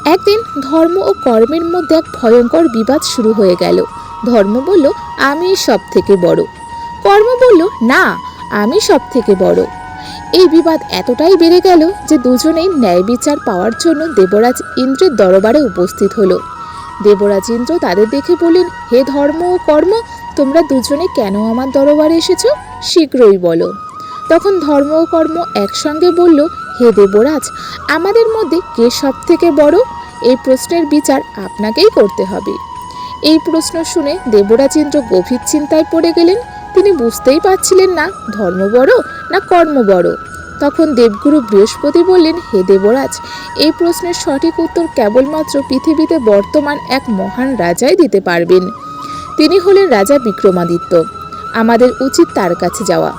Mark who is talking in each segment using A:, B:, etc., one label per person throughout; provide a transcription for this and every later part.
A: একদিন ধর্ম ও কর্মের মধ্যে এক ভয়ঙ্কর বিবাদ শুরু হয়ে গেল। ধর্ম বলল, আমি সব থেকে বড়। কর্ম বলল, না, আমি সব থেকে বড়। এই বিবাদ এতটাই বেড়ে গেল যে দুজনেই ন্যায় বিচার পাওয়ার জন্য দেবরাজ ইন্দ্রের দরবারে উপস্থিত হলো। দেবরাজ ইন্দ্র তাদের দেখে বললেন, হে ধর্ম ও কর্ম, তোমরা দুজনে কেন আমার দরবারে এসেছো? শীঘ্রই বলো। তখন ধর্ম ও কর্ম একসঙ্গে বলল, হে দেবরাজ, আমাদের মধ্যে কে সব থেকে বড়? এই প্রশ্নের বিচার আপনাকেই করতে হবে। এই প্রশ্ন শুনে দেবরাজ ইন্দ্র গভীর চিন্তায় পড়ে গেলেন। তিনি বুঝতেই পারছিলেন না ধর্ম বড় না কর্ম বড়। তখন দেবগুরু বৃহস্পতি বললেন, হে দেবরাজ, এই প্রশ্নের সঠিক উত্তর কেবলমাত্র পৃথিবীতে বর্তমান এক মহান রাজাই দিতে পারবেন। তিনি হলেন রাজা বিক্রমাদিত্য। আমাদের উচিত তার কাছে যাওয়া।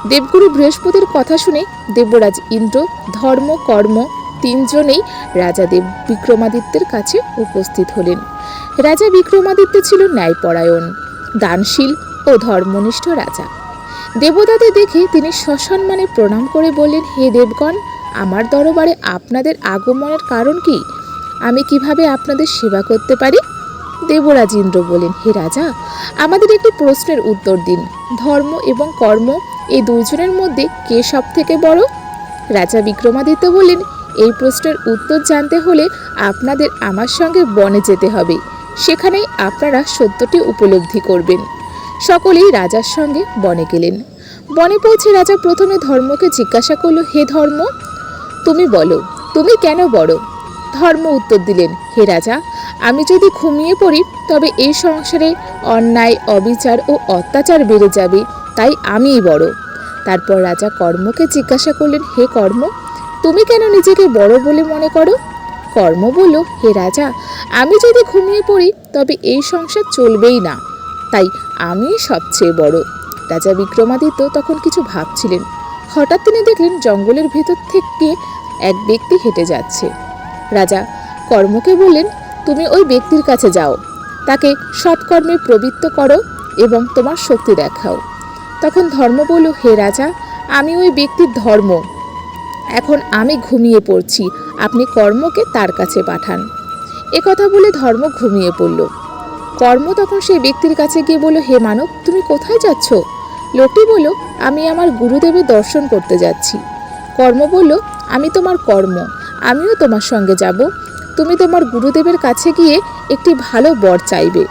A: দেবগুরু বৃহস্পতির কথা শুনে দেবরাজ ইন্দ্র, ধর্ম, কর্ম তিনজনেই রাজা দেব বিক্রমাদিত্যের কাছে উপস্থিত হলেন। রাজা বিক্রমাদিত্য ছিল ন্যায়পরায়ণ, দানশীল ও ধর্মনিষ্ঠ রাজা। দেবতাদের দেখে তিনি সসম্মানে প্রণাম করে বললেন, হে দেবগণ, আমার দরবারে আপনাদের আগমনের কারণ কি? আমি কিভাবে আপনাদের সেবা করতে পারি? দেবরাজ ইন্দ্র বলেন, হে রাজা, আমাদের একটি প্রশ্নের উত্তর দিন। ধর্ম এবং কর্ম এই দুইজনের মধ্যে কে সব থেকে বড়? রাজা বিক্রমাদিত্য বললেন, এই প্রশ্নের উত্তর জানতে হলে আপনাদের আমার সঙ্গে বনে যেতে হবে। সেখানেই আপনারা সত্যটি উপলব্ধি করবেন। সকলেই রাজার সঙ্গে বনে গেলেন। বনে পৌঁছে রাজা প্রথমে ধর্মকে জিজ্ঞাসা করল, হে ধর্ম, তুমি বলো, তুমি কেন বড়? ধর্ম উত্তর দিলেন, হে রাজা, আমি যদি ঘুমিয়ে পড়ি তবে এই সংসারে অন্যায়, অবিচার ও অত্যাচার বেড়ে যাবে, তাই আমিই বড়। তারপর রাজা কর্মকে জিজ্ঞাসা করলেন, হে কর্ম, তুমি কেন নিজেকে বড় বলে মনে করো? কর্ম বলল, হে রাজা, আমি যদি ঘুমিয়ে পড়ি তবে এই সংসার চলবেই না, তাই আমি সবচেয়ে বড়। রাজা বিক্রমাদিত্য তখন কিছু ভাবছিলেন। হঠাৎ তিনি দেখলেন জঙ্গলের ভেতর থেকে এক ব্যক্তি হেঁটে যাচ্ছে। রাজা কর্মকে বললেন, তুমি ওই ব্যক্তির কাছে যাও, তাকে সৎকর্মে প্রবৃত্ত করো এবং তোমার শক্তি দেখাও। তখন ধর্ম বলল, হে রাজা, আমি ওই ব্যক্তির ধর্ম। এখন আমি ঘুমিয়ে পড়ছি, আপনি কর্মকে তার কাছে পাঠান। একথা বলে ধর্ম ঘুমিয়ে পড়ল। কর্ম তখন সেই ব্যক্তির কাছে গিয়ে বলল, হে মানব, তুমি কোথায় যাচ্ছ? লোকটি বলল, আমি আমার গুরুদেবের দর্শন করতে যাচ্ছি। কর্ম বলল, আমি তোমার কর্ম, আমিও তোমার সঙ্গে যাব। তুমি তোমার গুরুদেবের কাছে গিয়ে একটি ভালো বর চাইবে।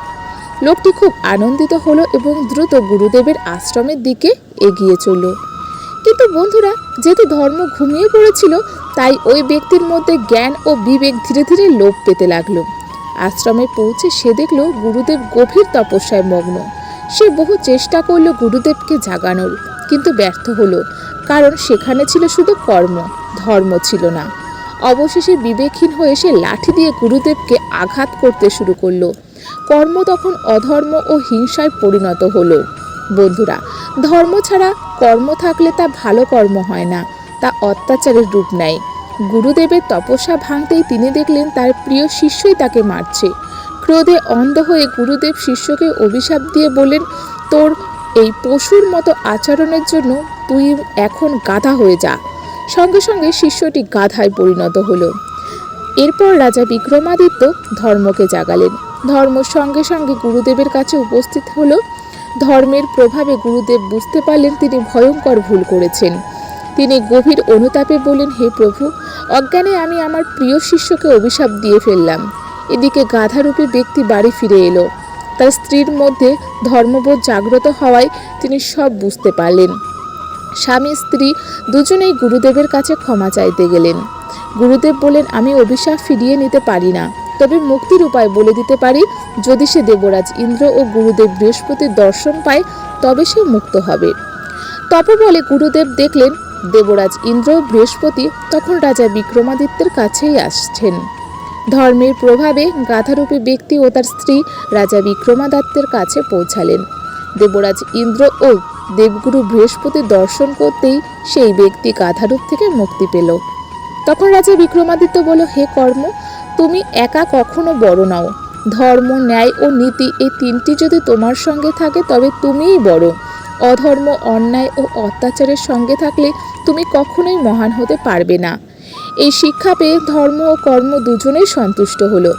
A: লোকটি খুব আনন্দিত হলো এবং দ্রুত গুরুদেবের আশ্রমের দিকে এগিয়ে চলল। কিন্তু বন্ধুরা, যেহেতু ধর্ম ঘুমিয়ে পড়েছিল, তাই ওই ব্যক্তির মধ্যে জ্ঞান ও বিবেক ধীরে ধীরে লোপ পেতে লাগলো। আশ্রমে পৌঁছে সে দেখল গুরুদেব গভীর তপস্যায় মগ্ন। সে বহু চেষ্টা করল গুরুদেবকে জাগানোর, কিন্তু ব্যর্থ হলো, কারণ সেখানে ছিল শুধু কর্ম, ধর্ম ছিল না। অবশেষে বিবেকহীন হয়ে সে লাঠি দিয়ে গুরুদেবকে আঘাত করতে শুরু করলো। কর্ম তখন অধর্ম ও হিংসায় পরিণত হলো। বন্ধুরা, ধর্ম ছাড়া কর্ম থাকলে তা ভালো কর্ম হয় না, তা অত্যাচারের রূপ নেয়। গুরুদেবের তপস্যা ভাঙতেই তিনি দেখলেন তার প্রিয় শিষ্যই তাকে মারছে। ক্রোধে অন্ধ হয়ে গুরুদেব শিষ্যকে অভিশাপ দিয়ে বললেন, তোর এই পশুর মতো আচরণের জন্য তুই এখন গাধা হয়ে যা। সঙ্গে সঙ্গে শিষ্যটি গাধায় পরিণত হলো। এরপর রাজা বিক্রমাদিত্য ধর্মকে জাগালেন। ধর্ম সঙ্গে সঙ্গে গুরুদেবের কাছে উপস্থিত হলো। ধর্মের প্রভাবে গুরুদেব বুঝতে পারলেন তিনি ভয়ঙ্কর ভুল করেছেন। তিনি গভীর অনুতাপে বললেন, হে প্রভু, অজ্ঞানে আমি আমার প্রিয় শিষ্যকে অভিশাপ দিয়ে ফেললাম। এদিকে গাধারূপী ব্যক্তি বাড়ি ফিরে এলো। তার স্ত্রীর মধ্যে ধর্মবোধ জাগ্রত হওয়ায় তিনি সব বুঝতে পারলেন। স্বামী স্ত্রী দুজনেই গুরুদেবের কাছে ক্ষমা চাইতে গেলেন। গুরুদেব বলেন, আমি অভিশাপ ফিরিয়ে নিতে পারি না, তবে মুক্তির উপায় বলে দিতে পারি। যদি সে দেবরাজ ইন্দ্র ও গুরুদেব বৃহস্পতির দর্শন পায় তবে সে মুক্ত হবে। তপবলে গুরুদেব দেখলেন দেবরাজ ইন্দ্র বৃহস্পতি তখন রাজা বিক্রমাদিত্যের কাছেই আসছেন। ধর্মের প্রভাবে গাধারূপী ব্যক্তি ও তার স্ত্রী রাজা বিক্রমাদিত্যের কাছে পৌঁছালেন। দেবরাজ ইন্দ্র ও দেবগুরু বৃহস্পতির দর্শন করতেই সেই ব্যক্তি গাধারূপ থেকে মুক্তি পেল। তখন রাজা বিক্রমাদিত্য বলল, হে কর্ম, তুমি একা কখনো বড় নও। ধর্ম, ন্যায় ও নীতি এই তিনটি যদি তোমার সঙ্গে থাকে তবে তুমিই বড়। অধর্ম, অন্যায় ও অত্যাচারের সঙ্গে থাকলে তুমি কখনোই মহান হতে পারবে না। এই শিক্ষা পেয়ে ধর্ম ও কর্ম দুজনেই সন্তুষ্ট হলো।